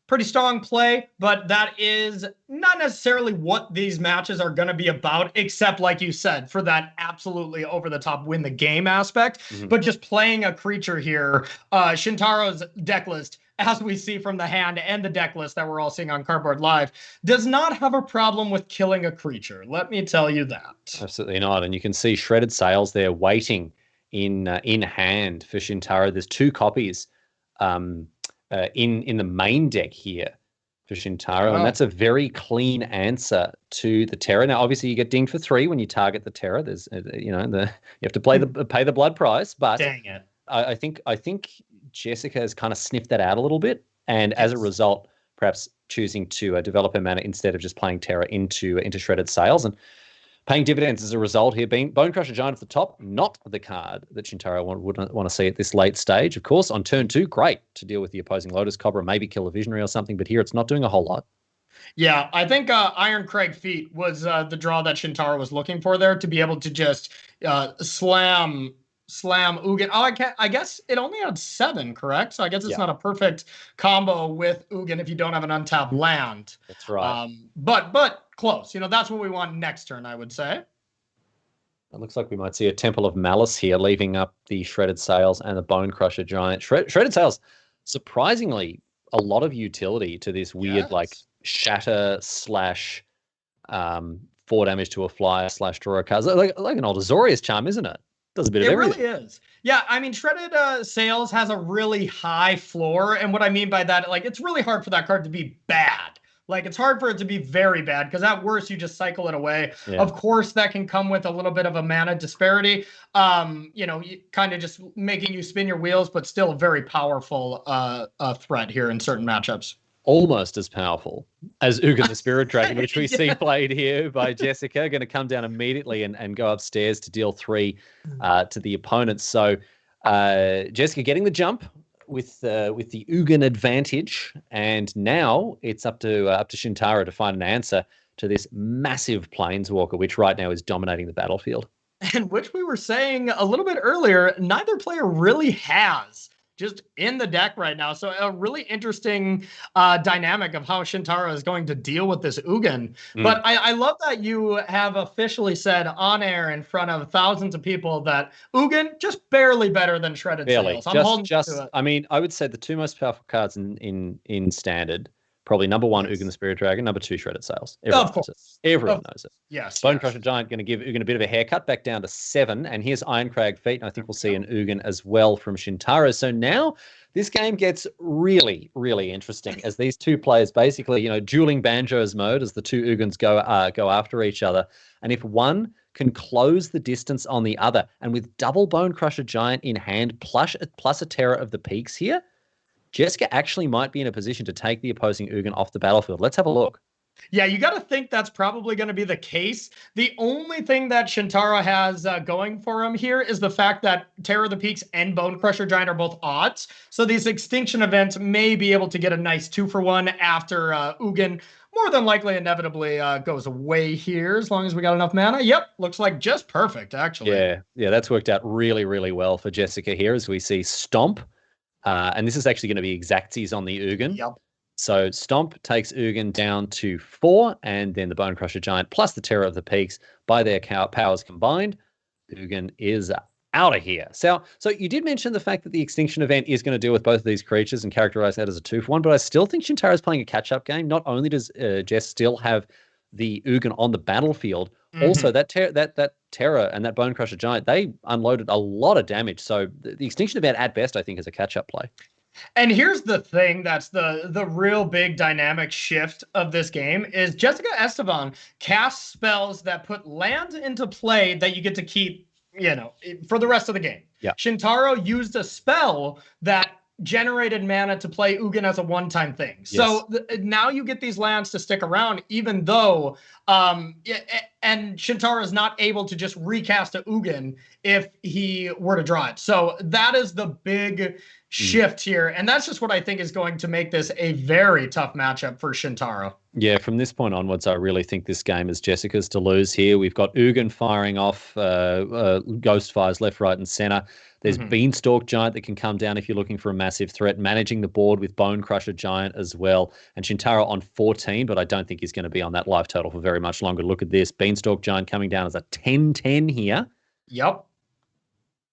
Pretty strong play, but that is not necessarily what these matches are going to be about, except like you said, for that absolutely over the top win the game aspect. But just playing a creature here, Shintaro's deck list, as we see from the hand and the deck list that we're all seeing on Cardboard Live, does not have a problem with killing a creature. Let me tell you that. Absolutely not. And you can see Shredded Sails there waiting in hand for Shintaro. There's 2 copies in the main deck here for Shintaro, and that's a very clean answer to the Terror. Now, obviously, you get dinged for 3 when you target the Terror. There's you have to pay the blood price, but dang it. I think Jessica has kind of sniffed that out a little bit, and as a result, perhaps choosing to develop her mana instead of just playing Terror into Shredded Sails and paying dividends as a result here. Being Bone Crusher Giant at the top, not the card that Shintaro would want to see at this late stage. Of course, on turn 2, great to deal with the opposing Lotus Cobra, maybe kill a Visionary or something, but here it's not doing a whole lot. Yeah, I think Iron Crag Feet was the draw that Shintaro was looking for there, to be able to just slam Ugin. Oh, I guess it only had 7, correct? So I guess it's not a perfect combo with Ugin if you don't have an untapped land. That's right. But close. That's what we want next turn, I would say. It looks like we might see a Temple of Malice here, leaving up the Shredded Sails and the Bone Crusher Giant. Shredded Sails, surprisingly, a lot of utility to this weird like shatter / 4 damage to a flyer / draw a card. Like an old Azorius charm, isn't it? Does a bit of everything. It really is. Yeah, I mean, Shredded Sails has a really high floor, and what I mean by that, like, it's really hard for that card to be bad, Like, it's hard for it to be very bad, because at worst, you just cycle it away. Yeah. Of course, that can come with a little bit of a mana disparity, kind of just making you spin your wheels, but still a very powerful threat here in certain matchups. Almost as powerful as Ugin the Spirit Dragon, which we see played here by Jessica, going to come down immediately and go upstairs to deal 3 to the opponents. So Jessica getting the jump with the Ugin advantage, and now it's up to Shintaro to find an answer to this massive Planeswalker, which right now is dominating the battlefield. And which we were saying a little bit earlier, neither player really has just in the deck right now. So a really interesting dynamic of how Shintaro is going to deal with this Ugin. But I love that you have officially said on air in front of thousands of people that Ugin just barely better than Shredded Sails. I mean, I would say the 2 most powerful cards in Standard, probably number 1, Ugin the Spirit Dragon, number 2, Shredded Sails. Everyone knows it. Everyone knows it. Yes. Bone Crusher Giant going to give Ugin a bit of a haircut back down to 7. And here's Ironcrag Feet. And I think we'll see an Ugin as well from Shintaro. So now this game gets really, really interesting as these two players basically, dueling banjos mode as the 2 Ugins go after each other. And if one can close the distance on the other, and with double Bone Crusher Giant in hand plus a Terror of the Peaks here, Jessica actually might be in a position to take the opposing Ugin off the battlefield. Let's have a look. Yeah, you got to think that's probably going to be the case. The only thing that Shintaro has going for him here is the fact that Terror of the Peaks and Bone Crusher Giant are both odds. So these extinction events may be able to get a nice 2-for-1 after Ugin more than likely inevitably goes away here, as long as we got enough mana. Yep, looks like just perfect, actually. Yeah, that's worked out really, really well for Jessica here as we see Stomp. And this is actually going to be exactsies on the Ugin. Yep. So Stomp takes Ugin down to 4, and then the Bone Crusher Giant plus the Terror of the Peaks, by their powers combined, Ugin is out of here. So you did mention the fact that the Extinction event is going to deal with both of these creatures and characterize that as a 2-for-1, but I still think Shintaro is playing a catch-up game. Not only does Jess still have the Ugin on the battlefield, also that Terror and that Bone Crusher Giant, they unloaded a lot of damage. So the Extinction event at best, I think, is a catch-up play. And here's the thing that's the real big dynamic shift of this game is Jessica Esteban casts spells that put land into play that you get to keep, for the rest of the game. Yeah. Shintaro used a spell that generated mana to play Ugin as a one-time thing. Yes. So now you get these lands to stick around, even though and Shintaro is not able to just recast a Ugin if he were to draw it. So that is the big shift here. And that's just what I think is going to make this a very tough matchup for Shintaro. Yeah, from this point onwards, I really think this game is Jessica's to lose here. We've got Ugin firing off Ghost Fires left, right, and center. There's Beanstalk Giant that can come down if you're looking for a massive threat, managing the board with Bone Crusher Giant as well. And Shintaro on 14, but I don't think he's going to be on that life total for very much longer. Look at this. Beanstalk Giant coming down as a 10-10 here. Yep.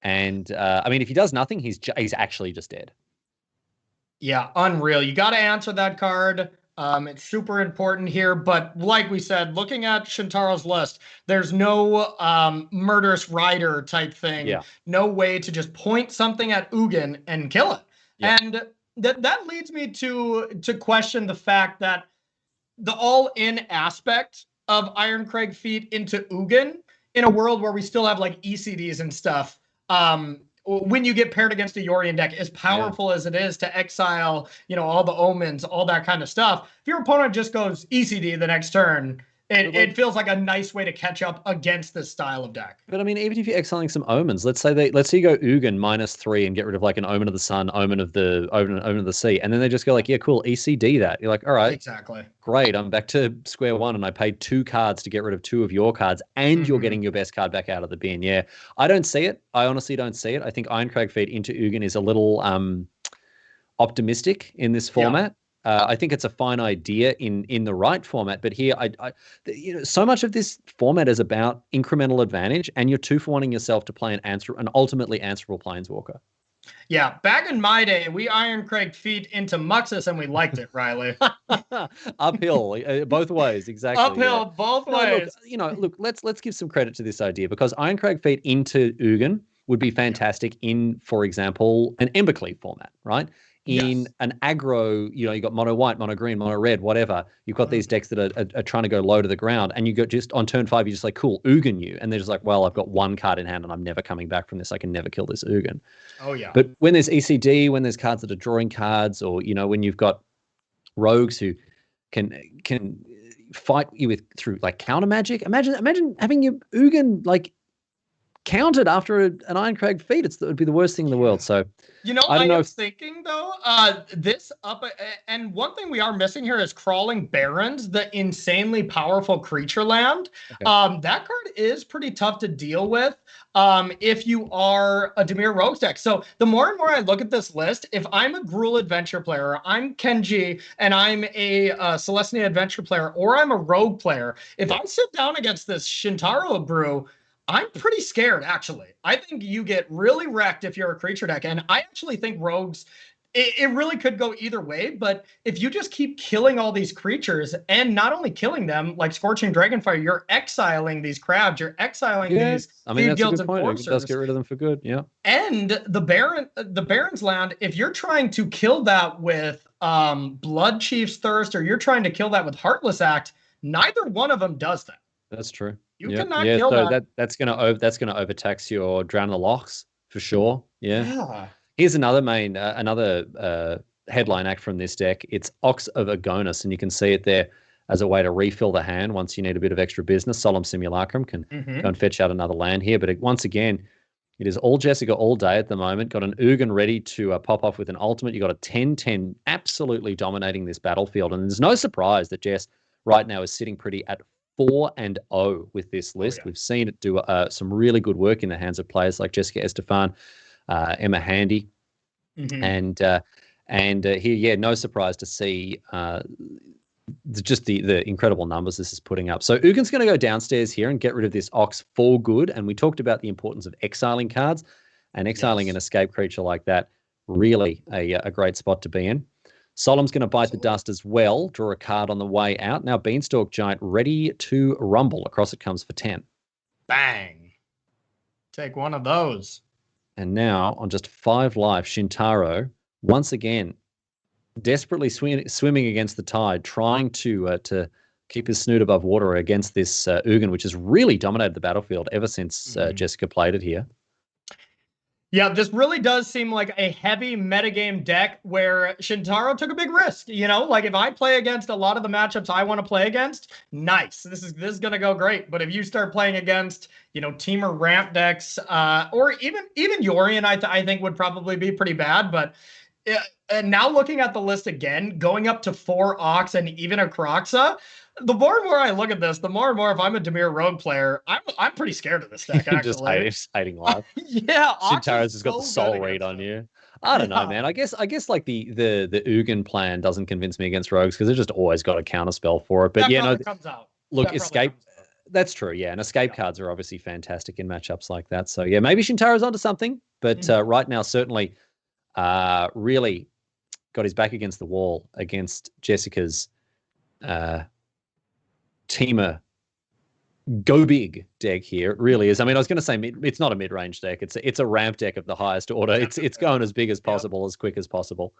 And, if he does nothing, he's actually just dead. Yeah, unreal. You got to answer that card. It's super important here, but like we said, looking at Shintaro's list, there's no murderous rider type thing. Yeah. No way to just point something at Ugin and kill it. Yeah. And that leads me to question the fact that the all-in aspect of Ironcrag Feet into Ugin in a world where we still have like ECDs and stuff, when you get paired against a Yorion deck, as powerful as it is to exile, all the omens, all that kind of stuff, if your opponent just goes ECD the next turn, it feels like a nice way to catch up against this style of deck. But even if you're exiling some omens, let's say you go Ugin -3 and get rid of like an Omen of the Sun, Omen of the Sea, and then they just go like, yeah, cool, ECD that. You're like, all right, exactly, great. I'm back to square one, and I paid 2 cards to get rid of 2 of your cards, and you're getting your best card back out of the bin. Yeah, I don't see it. I honestly don't see it. I think Ironcrag Feet into Ugin is a little optimistic in this format. Yeah. I think it's a fine idea in the right format, but here, so much of this format is about incremental advantage, and you're 2-for-1ing yourself to play an ultimately answerable Planeswalker. Yeah, back in my day, we Ironcrag Feet into Muxus, and we liked it, Riley. Uphill, both ways, exactly. Uphill, both ways. Look, let's give some credit to this idea, because Ironcrag Feet into Ugin would be fantastic in, for example, an Embercleave format, right? in an aggro, you got mono white, mono green, mono red, whatever. You've got these decks that are trying to go low to the ground, and you go just on turn 5, you're just like, cool, Ugin you. And they're just like, well, I've got one card in hand and I'm never coming back from this. I can never kill this Ugin. Oh, yeah. But when there's ECD, when there's cards that are drawing cards, or, when you've got rogues who can fight you through like counter magic. Imagine having your Ugin like countered after an Ironcrag feat. It would be the worst thing in the world. So I don't know. Thinking though, this up and one thing we are missing here is Crawling Barrens, the insanely powerful creature land. Okay. That card is pretty tough to deal with if you are a Dimir Rogues deck. So the more and more I look at this list, if I'm a Gruul Adventure player, I'm Kenji, and I'm a Selesnya Adventure player, or I'm a Rogue player, if I sit down against this Shintaro brew, I'm pretty scared, actually. I think you get really wrecked if you're a creature deck. And I actually think Rogues, it really could go either way. But if you just keep killing all these creatures, and not only killing them, like Scorching Dragonfire, you're exiling these crabs, you're exiling these that's a good point. It does get rid of them for good, yeah. And the Baron's Land, if you're trying to kill that with Blood Chief's Thirst, or you're trying to kill that with Heartless Act, neither one of them does that. That's true. You cannot kill that. That's gonna overtax your Drown the Locks for sure. Yeah. Here's another headline act from this deck. It's Ox of Agonis, and you can see it there as a way to refill the hand once you need a bit of extra business. Solemn Simulacrum can go and fetch out another land here, but once again, it is all Jessica all day at the moment. Got an Ugin ready to pop off with an ultimate. You got a 10-10 absolutely dominating this battlefield, and there's no surprise that Jess right now is sitting pretty at 4-0 with this list. We've seen it do some really good work in the hands of players like Jessica Estefan, Emma Handy, and here, no surprise to see just the incredible numbers this is putting up. So Ugin's going to go downstairs here and get rid of this Ox for good. And we talked about the importance of exiling cards, and exiling an escape creature like that, really a great spot to be in. Solemn's going to bite the dust as well, draw a card on the way out. Now Beanstalk Giant ready to rumble. Across it comes for 10. Bang. Take one of those. And now on just 5 life, Shintaro, once again, desperately swimming against the tide, trying to keep his snoot above water against this Ugin, which has really dominated the battlefield ever since Jessica played it here. Yeah, this really does seem like a heavy metagame deck where Shintaro took a big risk. Like if I play against a lot of the matchups I want to play against, nice. This is going to go great. But if you start playing against, Temur Ramp decks, or even Yorion, I think would probably be pretty bad. But and now looking at the list again, going up to 4 Ox and even a Kroxa, the more and more I look at this, the more and more if I'm a Dimir Rogue player, I'm pretty scared of this deck, actually. just hating life. Yeah. Shintaro's has got the soul read on you. I don't know, man. I guess like the Ugin plan doesn't convince me against Rogues because they've just always got a counter spell for it. But comes out. Look, escape. That's true, yeah. And escape cards are obviously fantastic in matchups like that. So yeah, maybe Shintaro's onto something. But right now, certainly really got his back against the wall against Jessica's Temur go big deck here. It really is. I mean, I was going to say it's not a mid-range deck. It's a ramp deck of the highest order. It's going as big as possible, as quick as possible.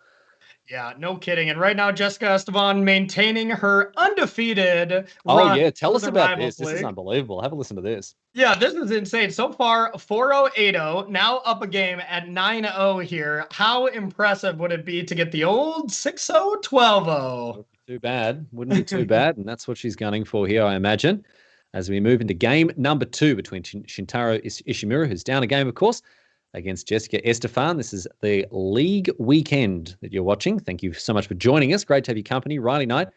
Yeah, no kidding. And right now, Jessica Esteban maintaining her undefeated run. Oh, yeah. Tell us about this. This is unbelievable. Have a listen to this. Yeah, this is insane. So far, 4-0, 8-0. Now up a game at 9-0 here. How impressive would it be to get the old 6-0, 12-0? Too bad. Wouldn't be too bad. And that's what she's gunning for here, I imagine. As we move into game number 2 between Shintaro Ishimura, who's down a game, of course, against Jessica Estefan. This is the league weekend that you're watching. Thank you so much for joining us. Great to have your company. Riley Knight,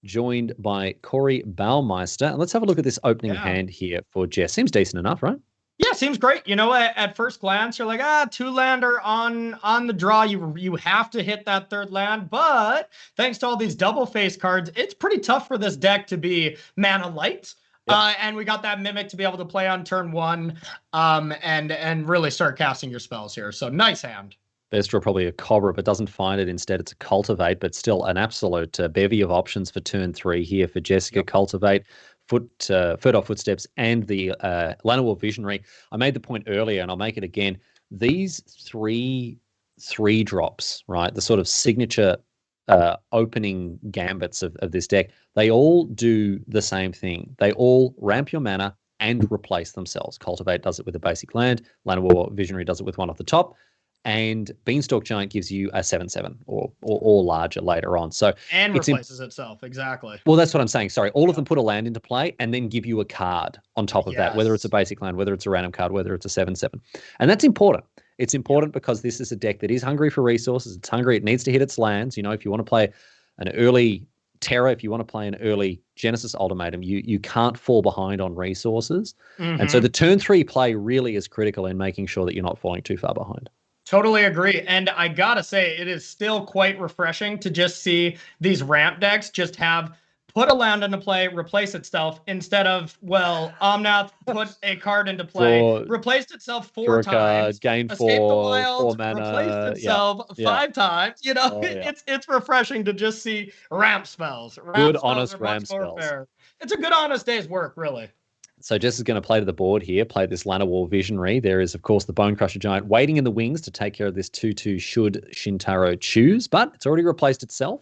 joined by Corey Baumeister. And let's have a look at this opening hand here for Jess. Seems decent enough, right? Yeah, seems great. At first glance, you're like, 2-lander on the draw. You have to hit that 3rd land. But thanks to all these double face cards, it's pretty tough for this deck to be mana light. And we got that Mimic to be able to play on turn 1 and really start casting your spells here. So nice hand. Best draw probably a Cobra, but doesn't find it. Instead, it's a Cultivate, but still an absolute bevy of options for turn 3 here for Jessica. Cultivate, Fertile Footsteps, and the Llanowar Visionary. I made the point earlier, and I'll make it again. These 3 3 drops, right? The sort of signature opening gambits of this deck, they all do the same thing. They all ramp your mana and replace themselves. Cultivate does it with a basic land. Land War Visionary does it with one off the top. And Beanstalk Giant gives you a 7/7 or larger later on. So and replaces itself. Exactly. Well, that's what I'm saying. Sorry. All of them put a land into play and then give you a card on top of that, whether it's a basic land, whether it's a random card, whether it's a 7/7. And that's important. It's important because this is a deck that is hungry for resources. It's hungry. It needs to hit its lands. You know, if you want to play an early Terra, if you want to play an early Genesis Ultimatum, you can't fall behind on resources. And so the turn 3 play really is critical in making sure that you're not falling too far behind. Totally agree. And I gotta say, it is still quite refreshing to just see these ramp decks just have put a land into play, replace itself, instead of, well, Omnath put a card into play, replaced itself 4 times, gain escaped the 4 wild, mana, replaced itself 5 times. You know, it's refreshing to just see ramp spells. Good, honest ramp spells. Fair. It's a good, honest day's work, really. So Jess is going to play to the board here, play this Llanowar War Visionary. There is, of course, the Bone Crusher Giant waiting in the wings to take care of this 2/2 should Shintaro choose, but it's already replaced itself.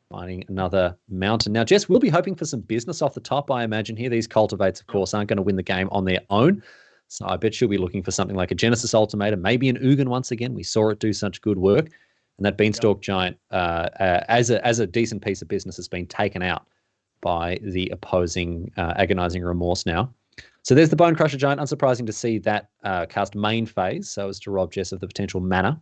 Finding another mountain. Now, Jess, we'll be hoping for some business off the top, I imagine here. These Cultivates, of course, aren't going to win the game on their own. So I bet she'll be looking for something like a Genesis Ultimatum, maybe an Ugin once again. We saw it do such good work. And that Beanstalk Giant, as a decent piece of business, has been taken out by the opposing Agonizing Remorse now. So there's the Bone Crusher Giant. Unsurprising to see that cast main phase so as to rob Jess of the potential mana.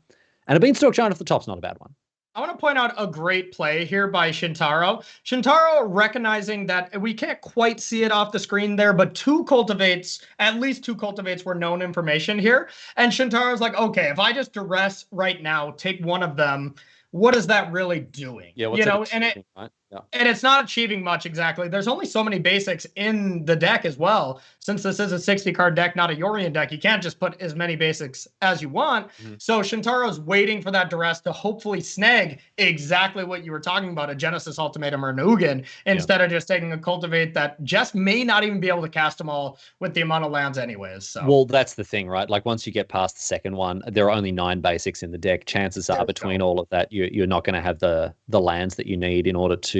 And a Beanstalk Giant off the top's not a bad one. I want to point out a great play here by Shintaro. Shintaro recognizing that we can't quite see it off the screen there, but at least two cultivates were known information here. And Shintaro's like, okay, if I just duress right now, take one of them, what is that really doing? Yeah, what's right? And it's not achieving much exactly. There's only so many basics in the deck as well. Since this is a 60-card deck, not a Yorion deck, you can't just put as many basics as you want. So Shintaro's waiting for that duress to hopefully snag exactly what you were talking about, a Genesis Ultimatum or an Ugin, instead of just taking a Cultivate that just may not even be able to cast them all with the amount of lands anyways. So. Well, that's the thing, right? Like once you get past the second one, there are only 9 basics in the deck. Chances are between all of that, you're not going to have the lands that you need in order to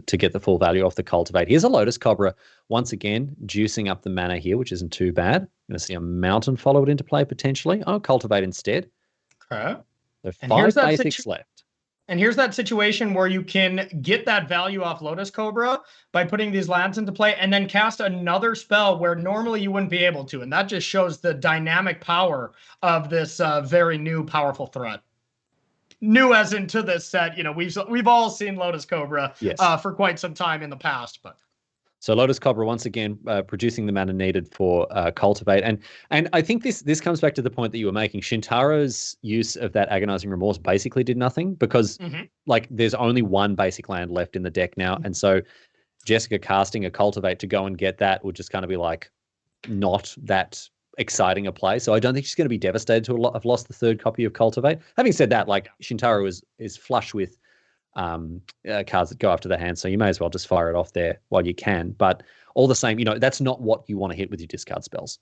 get the full value off the Cultivate. Here's a Lotus Cobra, once again, juicing up the mana here, which isn't too bad. Going to see a Mountain follow it into play potentially. Oh, Cultivate instead. Okay. So 5 basics left. And here's that situation where you can get that value off Lotus Cobra by putting these lands into play and then cast another spell where normally you wouldn't be able to. And that just shows the dynamic power of this very new powerful threat. New as into this set, we've all seen Lotus Cobra for quite some time in the past, but so Lotus Cobra once again producing the mana needed for Cultivate, and I think this comes back to the point that you were making. Shintaro's use of that Agonizing Remorse basically did nothing because like there's only 1 basic land left in the deck now, and so Jessica casting a Cultivate to go and get that would just kind of be like not that exciting a play. So I don't think she's going to be devastated to have lost the 3rd copy of Cultivate. Having said that, like Shintaro is flush with cards that go after the hand, so you may as well just fire it off there while you can. But all the same, that's not what you want to hit with your discard spells.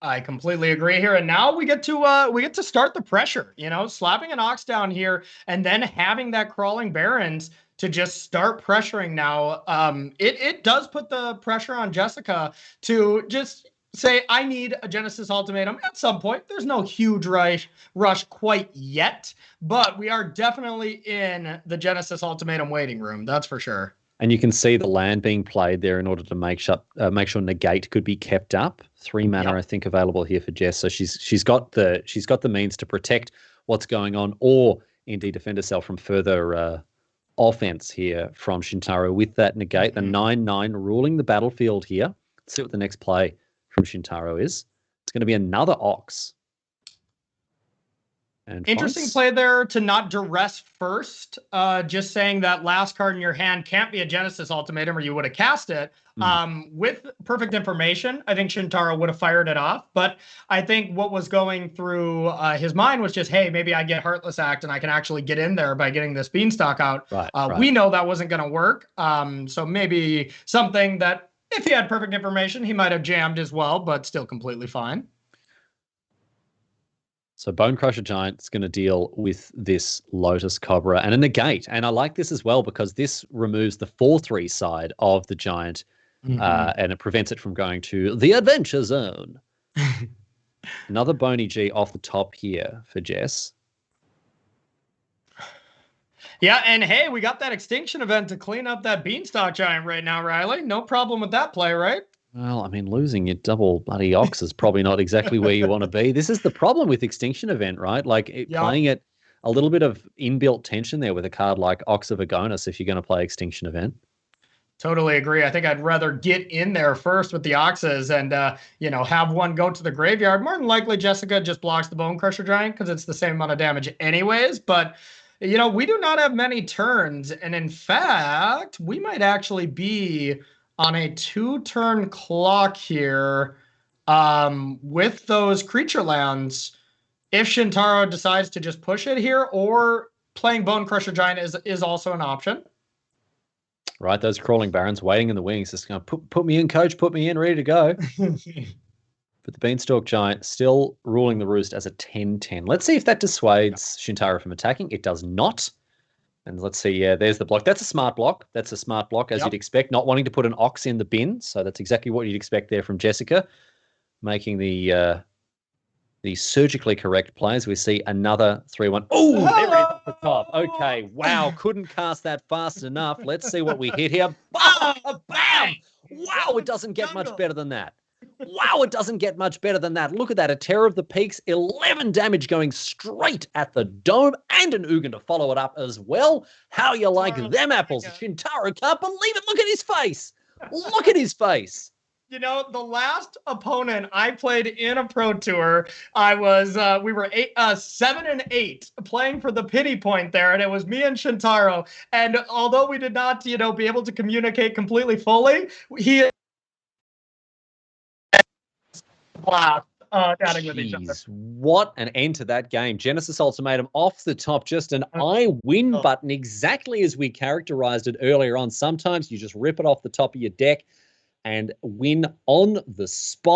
I completely agree here. And now we get to start the pressure, slapping an Ox down here and then having that Crawling Barrens to just start pressuring now. It does put the pressure on Jessica to just say, I need a Genesis Ultimatum at some point. There's no huge rush quite yet, but we are definitely in the Genesis Ultimatum waiting room. That's for sure. And you can see the land being played there in order to make sure negate could be kept up. 3 mana, I think, available here for Jess. So she's got the means to protect what's going on, or indeed defend herself from further offense here from Shintaro with that negate. The 9/9 ruling the battlefield here. Let's see what the next play from Shintaro is. It's going to be another Ox. And interesting play there to not duress first. Just saying that last card in your hand can't be a Genesis Ultimatum or you would have cast it. With perfect information, I think Shintaro would have fired it off. But I think what was going through his mind was just, hey, maybe I get Heartless Act and I can actually get in there by getting this Beanstalk out. Right. We know that wasn't going to work. So maybe something that if he had perfect information, he might have jammed as well, but still completely fine. So Bone Crusher Giant is going to deal with this Lotus Cobra and a negate. And I like this as well because this removes the 4/3 side of the Giant and it prevents it from going to the Adventure Zone. Another Bony G off the top here for Jess. Yeah, and hey, we got that Extinction event to clean up that Beanstalk Giant right now, Riley. No problem with that play, right? Well, I mean, losing your double bloody Ox is probably not exactly where you want to be. This is the problem with Extinction Event, right? Like playing it, a little bit of inbuilt tension there with a card like Ox of Agonis if you're going to play Extinction Event. Totally agree. I think I'd rather get in there first with the Oxes and, have one go to the graveyard. More than likely, Jessica just blocks the Bone Crusher Giant because it's the same amount of damage anyways. But, we do not have many turns. And in fact, we might actually be on a 2-turn clock here with those creature lands. If Shintaro decides to just push it here, or playing Bone Crusher Giant is also an option. Right, those crawling barons waiting in the wings, just going to put me in, coach, put me in, ready to go. But the Beanstalk Giant still ruling the roost as a 10-10. Let's see if that dissuades Shintaro from attacking. It does not. And let's see, there's the block. That's a smart block. That's a smart block, as you'd expect, not wanting to put an Ox in the bin. So that's exactly what you'd expect there from Jessica, making the surgically correct plays. We see another 3-1. Oh, there it is at the top. Okay, wow, couldn't cast that fast enough. Let's see what we hit here. Bam! Bam! Wow, it doesn't get much better than that. Wow, it doesn't get much better than that. Look at that, a Terror of the Peaks, 11 damage going straight at the dome, and an Ugin to follow it up as well. How you like them apples? Shintaro can't believe it. Look at his face. Look at his face. The last opponent I played in a pro tour, we were 7-8 playing for the pity point there, and it was me and Shintaro. And although we did not, be able to communicate completely fully, he chatting with each other. What an end to that game. Genesis Ultimatum off the top, just an I win button, exactly as we characterized it earlier on. Sometimes you just rip it off the top of your deck and win on the spot.